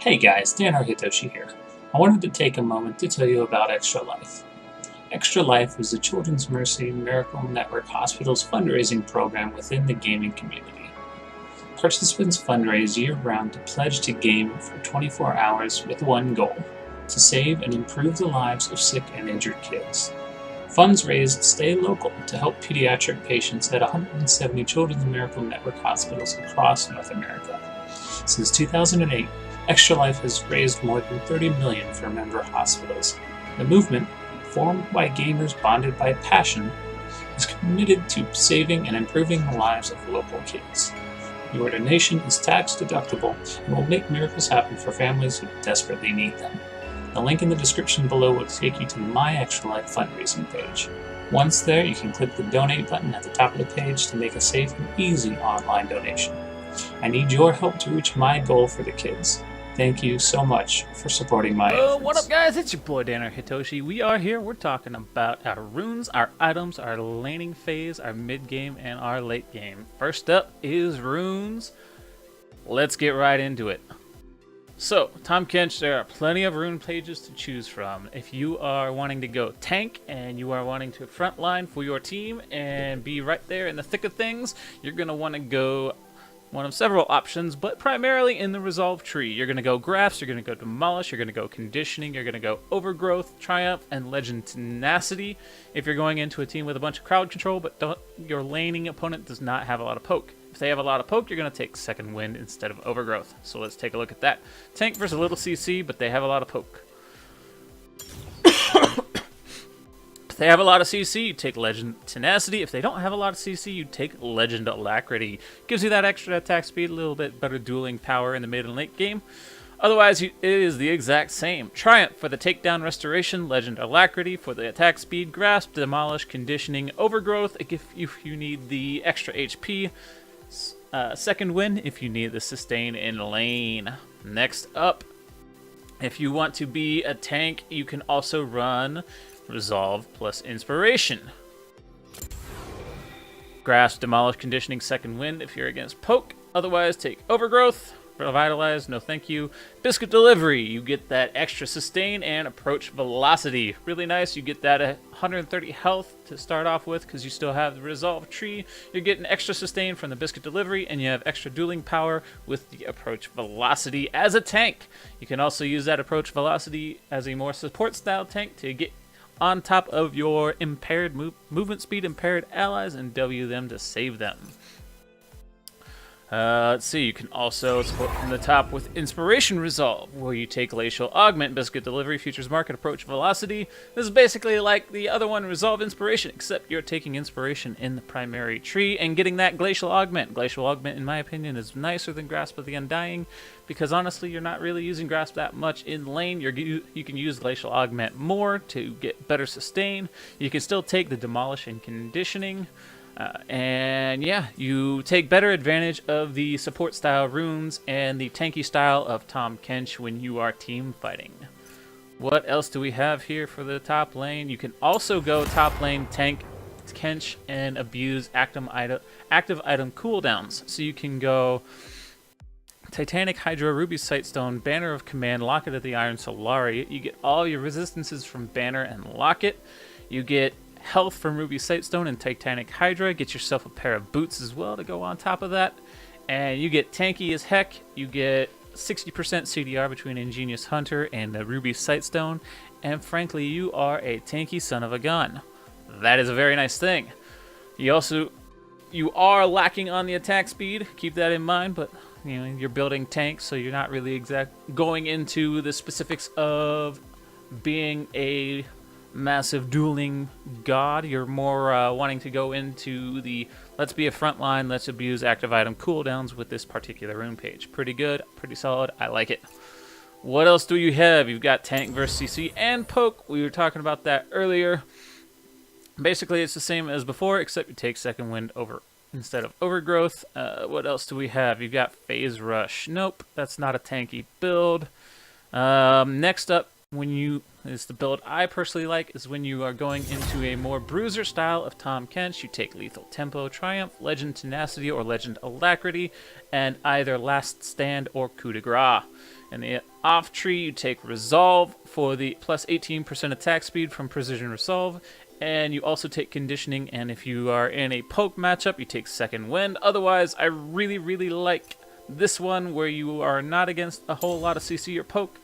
Hey guys, Dannar Hetoshi here. I wanted to take a moment to tell you about Extra Life. Extra Life is the Children's Mercy Miracle Network Hospital's fundraising program within the gaming community. Participants fundraise year-round to pledge to game for 24 hours with one goal: to save and improve the lives of sick and injured kids. Funds raised stay local to help pediatric patients at 170 Children's Miracle Network hospitals across North America. Since 2008, Extra Life has raised more than $30 million for member hospitals. The movement, formed by gamers bonded by passion, is committed to saving and improving the lives of local kids. Your donation is tax deductible and will make miracles happen for families who desperately need them. The link in the description below will take you to my Extra Life fundraising page. Once there, you can click the donate button at the top of the page to make a safe and easy online donation. I need your help to reach my goal for the kids. Thank you so much for supporting my efforts. What up, guys? It's your boy Dannar Hetoshi. We are here. We're talking about our runes, our items, our laning phase, our mid game, and our late game. First up is runes. Let's get right into it. So, Tahm Kench, there are plenty of rune pages to choose from. If you are wanting to go tank and you are wanting to frontline for your team and be right there in the thick of things, you're going to want to go one of several options, but primarily in the resolve tree. You're going to go graphs, you're going to go demolish, you're going to go conditioning, you're going to go overgrowth, triumph, and legend tenacity. If you're going into a team with a bunch of crowd control, but your laning opponent does not have a lot of poke. If they have a lot of poke, you're going to take second wind instead of overgrowth. So let's take a look at that. Tank versus little CC, but they have a lot of poke. If they have a lot of CC, you take Legend Tenacity. If they don't have a lot of CC, you take Legend Alacrity. Gives you that extra attack speed, a little bit better dueling power in the mid and late game. Otherwise, it is the exact same. Triumph for the takedown restoration, Legend Alacrity for the attack speed, Grasp, Demolish, Conditioning, Overgrowth if you need the extra HP. Second Wind if you need the sustain in lane. Next up, if you want to be a tank, you can also run Resolve plus Inspiration. Grasp, Demolish, Conditioning, Second Wind if you're against poke. Otherwise, take Overgrowth. Revitalize, no thank you. Biscuit Delivery, you get that extra sustain and approach velocity. Really nice, you get that 130 health to start off with because you still have the resolve tree. You're getting extra sustain from the Biscuit Delivery, and you have extra dueling power with the approach velocity as a tank. You can also use that approach velocity as a more support style tank to get on top of your impaired movement speed impaired allies and W them to save them. Let's see, you can also support from the top with Inspiration Resolve, where you take Glacial Augment, Biscuit Delivery, Futures Market, Approach Velocity. This is basically like the other one, Resolve Inspiration, except you're taking Inspiration in the primary tree and getting that Glacial Augment. Glacial Augment, in my opinion, is nicer than Grasp of the Undying, because honestly, you're not really using Grasp that much in lane. You can use Glacial Augment more to get better sustain. You can still take the Demolish and Conditioning. And yeah, you take better advantage of the support style runes and the tanky style of Tahm Kench when you are team fighting. What else do we have here for the top lane? You can also go top lane tank Kench and abuse active item cooldowns. So you can go Titanic Hydra, Ruby Sightstone, Banner of Command, Locket of the Iron Solari. You get all your resistances from Banner and Locket. You get health from Ruby Sightstone and Titanic Hydra. Get yourself a pair of boots as well to go on top of that. And you get tanky as heck. You get 60% CDR between Ingenious Hunter and the Ruby Sightstone. And frankly, you are a tanky son of a gun. That is a very nice thing. You are lacking on the attack speed. Keep that in mind, but you know, you're building tanks, so you're not really going into the specifics of being a massive dueling god. You're more wanting to go into the let's be a frontline, let's abuse active item cooldowns with this particular rune page. Pretty good, pretty solid, I like it. What else do you have? You've got tank versus CC and poke. We were talking about that earlier. Basically, it's the same as before, except you take second wind over instead of overgrowth. What else do we have? You've got phase rush. Nope, that's not a tanky build. Next up, is the build I personally like, is when you are going into a more bruiser style of Tahm Kench. You take Lethal Tempo, Triumph, Legend Tenacity, or Legend Alacrity, and either Last Stand or Coup de Grace. In the off tree, you take Resolve for the plus 18% attack speed from Precision Resolve, and you also take Conditioning, and if you are in a poke matchup, you take Second Wind. Otherwise, I really, really like this one where you are not against a whole lot of CC or poke,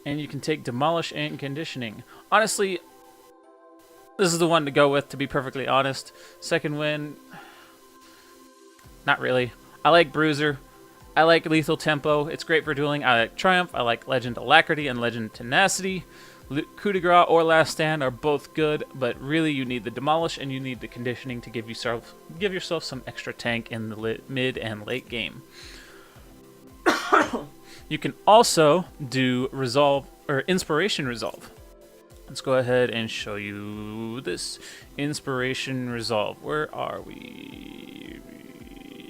and you can take Demolish and Conditioning. Honestly, this is the one to go with, to be perfectly honest. Second Wind, not really. I like Bruiser. I like Lethal Tempo. It's great for dueling. I like Triumph. I like Legend Alacrity and Legend Tenacity. Coup de Grace or Last Stand are both good, but really you need the Demolish and you need the Conditioning to give yourself some extra tank in the mid and late game. You can also do Resolve or Inspiration Resolve. Let's go ahead and show you this Inspiration Resolve. Where are we?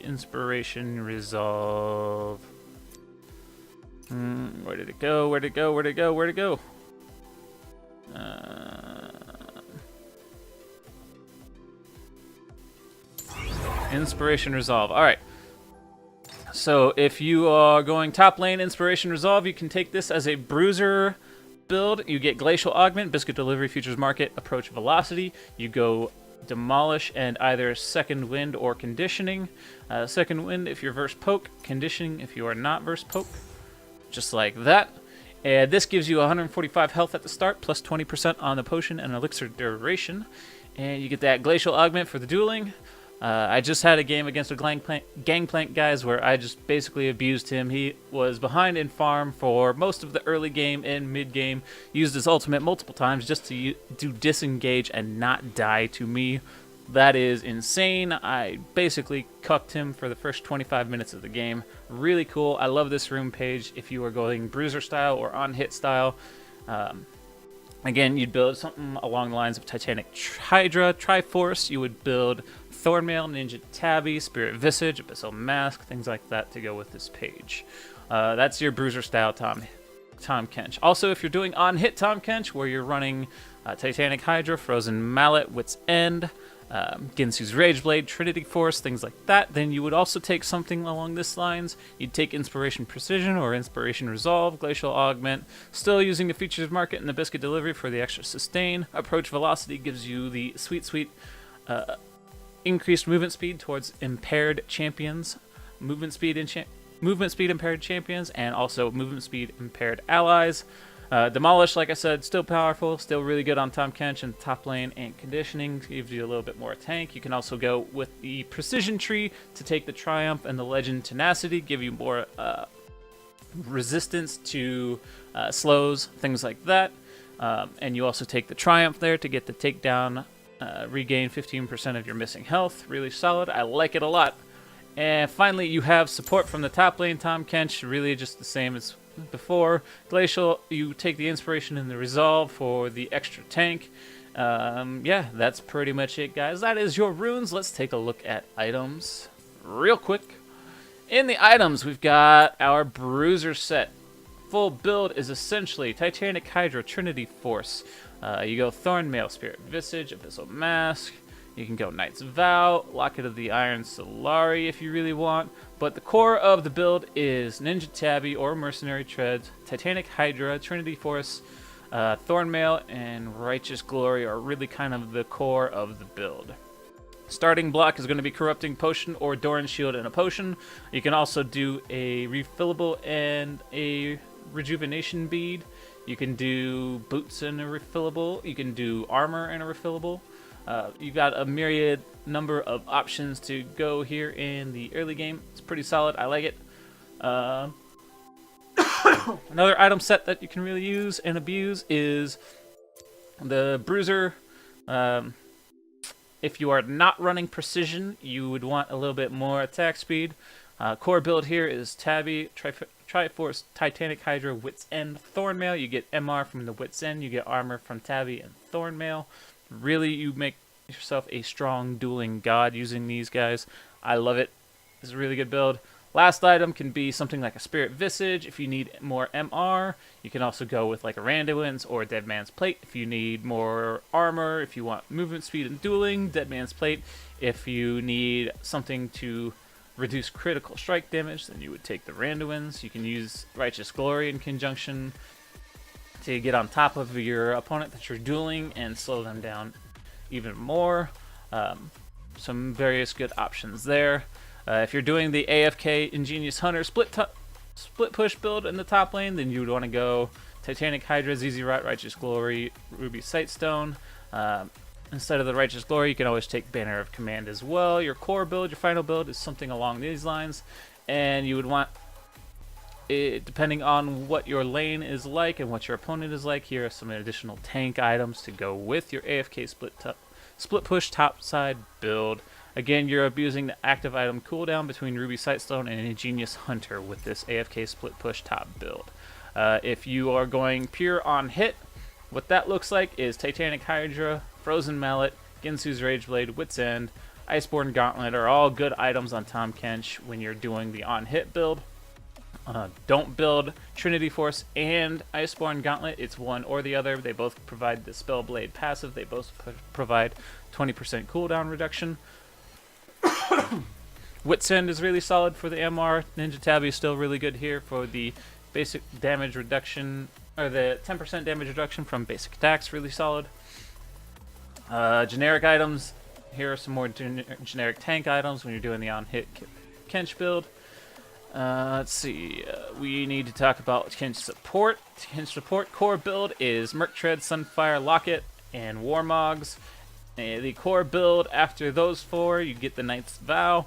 Inspiration Resolve. Where did it go? Where'd it go? Where'd it go? Where'd it go? Inspiration Resolve. Alright. So if you are going top lane Inspiration Resolve, you can take this as a bruiser build. You get Glacial Augment, Biscuit Delivery, Futures Market, Approach Velocity. You go Demolish and either Second Wind or Conditioning. Second Wind if you're verse poke, Conditioning if you are not verse poke. Just like that. And this gives you 145 health at the start, plus 20% on the potion and elixir duration. And you get that Glacial Augment for the dueling. I just had a game against a Gangplank guys where I just basically abused him. He was behind in farm for most of the early game and mid game. Used his ultimate multiple times just to do disengage and not die to me. That is insane. I basically cucked him for the first 25 minutes of the game. Really cool. I love this room page if you are going bruiser style or on hit style. Again, you'd build something along the lines of Titanic Hydra, Triforce. You would build Thornmail, Ninja Tabby, Spirit Visage, Abyssal Mask, things like that to go with this page. That's your bruiser style Tahm Kench. Also, if you're doing on hit Tahm Kench, where you're running Titanic Hydra, Frozen Mallet, Wit's End, Ginsu's Rageblade, Trinity Force, things like that, then you would also take something along this lines. You'd take Inspiration Precision or Inspiration Resolve, Glacial Augment, still using the Features Market and the Biscuit Delivery for the extra sustain. Approach Velocity gives you the sweet increased movement speed towards impaired champions, movement speed impaired champions, and also movement speed impaired allies. Demolish, like I said, still powerful, still really good on Tahm Kench and top lane, and Conditioning gives you a little bit more tank. You can also go with the Precision Tree to take the Triumph and the Legend Tenacity, give you more resistance to slows, things like that. And you also take the Triumph there to get the takedown, regain 15% of your missing health. Really solid. I like it a lot. And finally, you have support from the top lane, Tahm Kench, really just the same as before. Glacial, you take the Inspiration and the Resolve for the extra tank. Yeah, that's pretty much it, guys. That is your runes. Let's take a look at items real quick. In the items, we've got our Bruiser set. Full build is essentially Titanic Hydra, Trinity Force. You go Thornmail, Spirit Visage, Abyssal Mask. You can go Knight's Vow, Locket of the Iron Solari if you really want. But the core of the build is Ninja Tabby or Mercenary Treads, Titanic Hydra, Trinity Force, Thornmail, and Righteous Glory are really kind of the core of the build. Starting block is going to be Corrupting Potion or Doran Shield and a Potion. You can also do a Refillable and a Rejuvenation Bead. You can do Boots and a Refillable. You can do Armor and a Refillable. You've got a myriad number of options to go here in the early game. It's pretty solid. I like it. Another item set that you can really use and abuse is the Bruiser. If you are not running Precision, you would want a little bit more attack speed. Core build here is Tabby, Triforce, Titanic Hydra, Wit's End, Thornmail. You get MR from the Wit's End. You get armor from Tabby and Thornmail. Really, you make yourself a strong dueling god using these guys. I love it. It's a really good build. Last item can be something like a Spirit Visage if you need more MR. You can also go with like a Randuin's or a Dead Man's Plate if you need more armor. If you want movement speed and dueling, Dead Man's Plate. If you need something to reduce critical strike damage, then you would take the Randuins. You can use Righteous Glory in conjunction to get on top of your opponent that you're dueling and slow them down even more. Some various good options there. If you're doing the AFK Ingenious Hunter split push build in the top lane, then you would want to go Titanic Hydra, ZZ Rot, Righteous Glory, Ruby Sightstone. Instead of the Righteous Glory, you can always take Banner of Command as well. Your core build, your final build, is something along these lines. And you would want, depending on what your lane is like and what your opponent is like, here are some additional tank items to go with your AFK split push topside build. Again, you're abusing the active item cooldown between Ruby Sightstone and Ingenious Hunter with this AFK split push top build. If you are going pure on hit, what that looks like is Titanic Hydra, Frozen Mallet, Ginsu's Rageblade, Wit's End, Iceborne Gauntlet are all good items on Tahm Kench when you're doing the on-hit build. Don't build Trinity Force and Iceborne Gauntlet. It's one or the other. They both provide the Spellblade passive. They both provide 20% cooldown reduction. Wit's End is really solid for the MR. Ninja Tabby is still really good here for the basic damage reduction, or the 10% damage reduction from basic attacks, really solid. Generic items, here are some more generic tank items when you're doing the on-hit Kench build. Let's see, we need to talk about Kench support. Kench support core build is Merc Tread, Sunfire, Locket, and Warmogs. The core build, after those four, you get the Knight's Vow.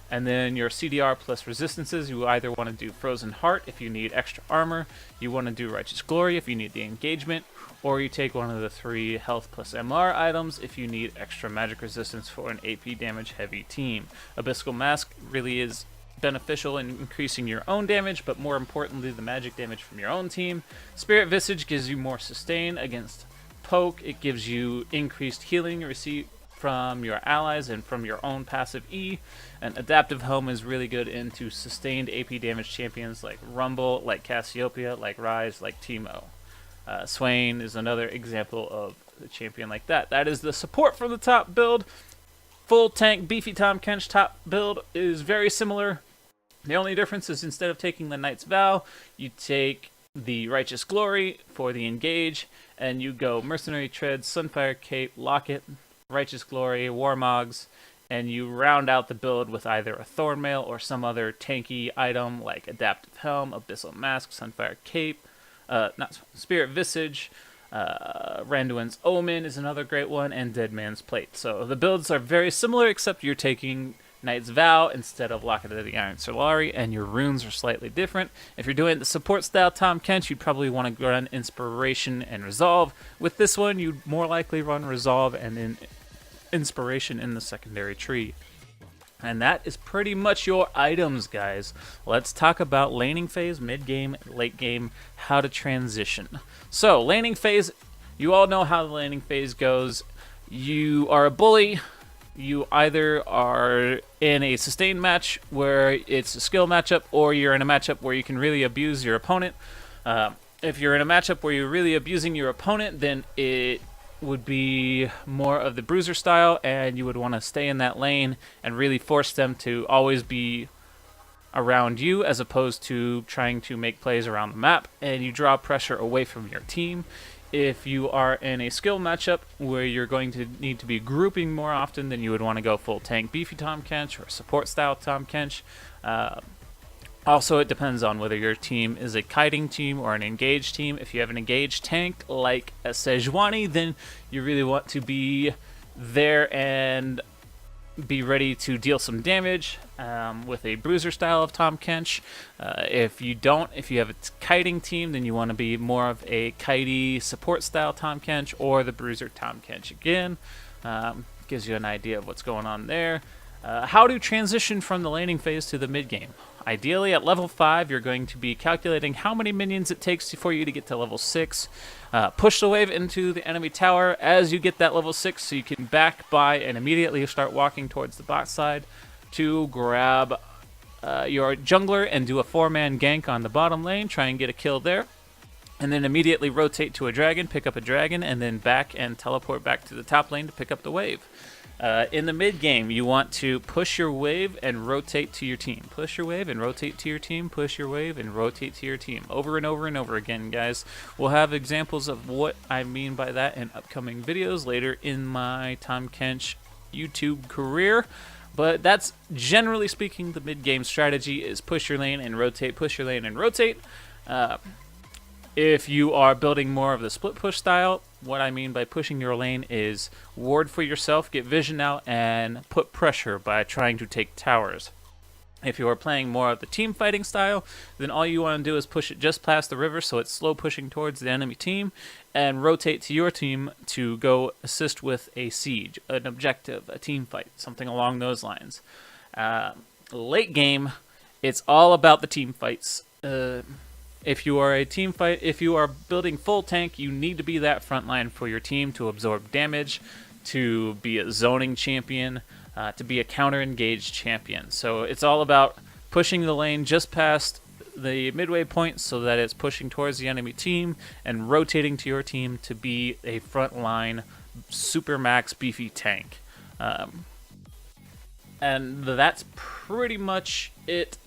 And then your CDR plus resistances, you either want to do Frozen Heart if you need extra armor, you want to do Righteous Glory if you need the engagement, or you take one of the 3 health plus MR items if you need extra magic resistance for an AP damage heavy team. Abyssal Mask really is beneficial in increasing your own damage, but more importantly the magic damage from your own team. Spirit Visage gives you more sustain against poke, it gives you increased healing received from your allies and from your own passive E. And Adaptive Helm is really good into sustained AP damage champions like Rumble, like Cassiopeia, like Rise, like Teemo. Swain is another example of a champion like that. That is the support from the top build. Full tank beefy Tahm Kench top build is very similar. The only difference is instead of taking the Knight's Vow, you take the Righteous Glory for the engage, and you go Mercenary Tread, Sunfire Cape, Locket, Righteous Glory, Warmogs, and you round out the build with either a Thornmail or some other tanky item like Adaptive Helm, Abyssal Mask, Sunfire Cape, Spirit Visage, Randuin's Omen is another great one, and Dead Man's Plate. So the builds are very similar, except you're taking Knight's Vow instead of Locket of the Iron Solari, and your runes are slightly different. If you're doing the support style Tahm Kench, you'd probably want to run Inspiration and Resolve. With this one, you'd more likely run Resolve and then Inspiration in the secondary tree. And that is pretty much your items, guys. Let's talk about laning phase, mid-game, late game, how to transition. So, laning phase, you all know how the laning phase goes. You are a bully. You either are in a sustained match where it's a skill matchup, or you're in a matchup where you can really abuse your opponent. If you're in a matchup where you're really abusing your opponent, then it would be more of the bruiser style, and you would want to stay in that lane and really force them to always be around you as opposed to trying to make plays around the map, and you draw pressure away from your team. If you are in a skill matchup where you're going to need to be grouping more often, then you would want to go full tank beefy Tahm Kench or support style Tahm Kench. Also, it depends on whether your team is a kiting team or an engaged team. If you have an engaged tank like a Sejuani, then you really want to be there and be ready to deal some damage with a bruiser style of Tahm Kench. If you have a kiting team, then you want to be more of a kitey support style Tahm Kench or the bruiser Tahm Kench again. Gives you an idea of what's going on there. How to transition from the laning phase to the mid game. Ideally, at level 5, you're going to be calculating how many minions it takes for you to get to level 6. Push the wave into the enemy tower as you get that level 6 so you can back by and immediately start walking towards the bot side to grab your jungler and do a 4-man gank on the bottom lane, try and get a kill there. And then immediately rotate to a dragon, pick up a dragon, and then back and teleport back to the top lane to pick up the wave. In the mid game, you want to push your wave and rotate to your team. Push your wave and rotate to your team. Push your wave and rotate to your team. Over and over and over again, guys. We'll have examples of what I mean by that in upcoming videos later in my Tahm Kench YouTube career. But that's, generally speaking, the mid game strategy is push your lane and rotate, push your lane and rotate. If you are building more of the split push style, what I mean by pushing your lane is ward for yourself, get vision out, and put pressure by trying to take towers. If you are playing more of the team fighting style, then all you want to do is push it just past the river so it's slow pushing towards the enemy team, and rotate to your team to go assist with a siege, an objective, a team fight, something along those lines. Late game, it's all about the team fights. If you are a team fight, if you are building full tank, you need to be that front line for your team to absorb damage, to be a zoning champion, to be a counter-engaged champion. So it's all about pushing the lane just past the midway point so that it's pushing towards the enemy team and rotating to your team to be a front line super max beefy tank. And that's pretty much it.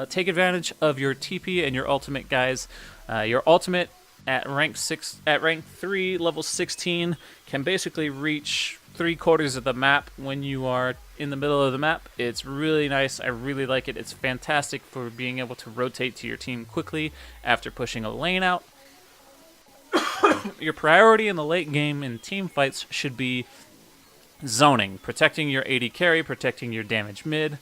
Take advantage of your TP and your ultimate, guys. Your ultimate at rank 3, level 16, can basically reach 3/4 of the map when you are in the middle of the map. It's really nice. I really like it. It's fantastic for being able to rotate to your team quickly after pushing a lane out. Your priority in the late game in team fights should be zoning, protecting your AD carry, protecting your damage mid.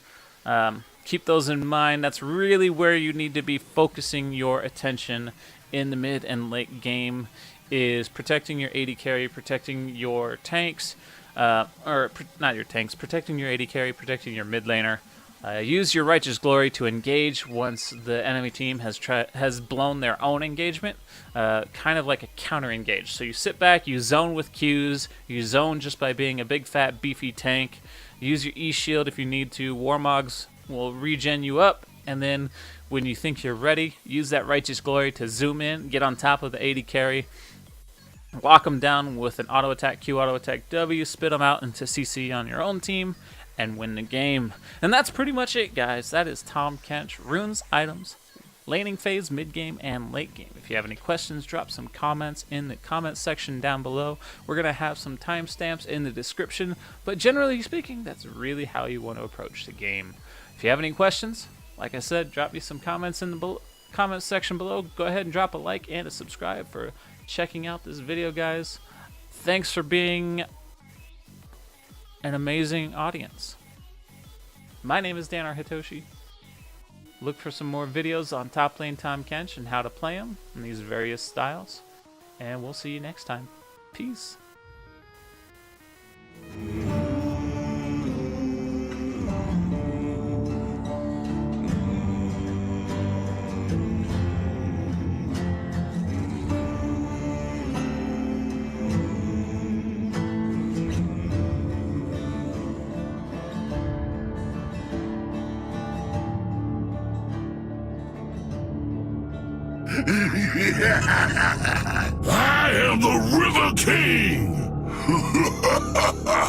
Keep those in mind. That's really where you need to be focusing your attention in the mid and late game, is protecting your AD carry, protecting your tanks, not your tanks, protecting your AD carry, protecting your mid laner. Use your Righteous Glory to engage once the enemy team has blown their own engagement, kind of like a counter engage. So you sit back, you zone with Qs, you zone just by being a big fat beefy tank. Use your E-shield if you need to. Warmogs will regen you up, and then when you think you're ready, use that Righteous Glory to zoom in, get on top of the AD carry, lock them down with an auto attack Q, auto attack W, spit them out into CC on your own team, and win the game. And that's pretty much it, guys. That is Tahm Kench, runes, items, laning phase, mid game, and late game. If you have any questions, drop some comments in the comment section down below. We're going to have some timestamps in the description, but generally speaking, that's really how you want to approach the game. If you have any questions, like I said, drop me some comments in the comment section below. Go ahead and drop a like and a subscribe for checking out this video, guys. Thanks for being an amazing audience. My name is Dannar Hetoshi. Look for some more videos on top lane Tahm Kench and how to play them in these various styles. And we'll see you next time. Peace. I am the River King!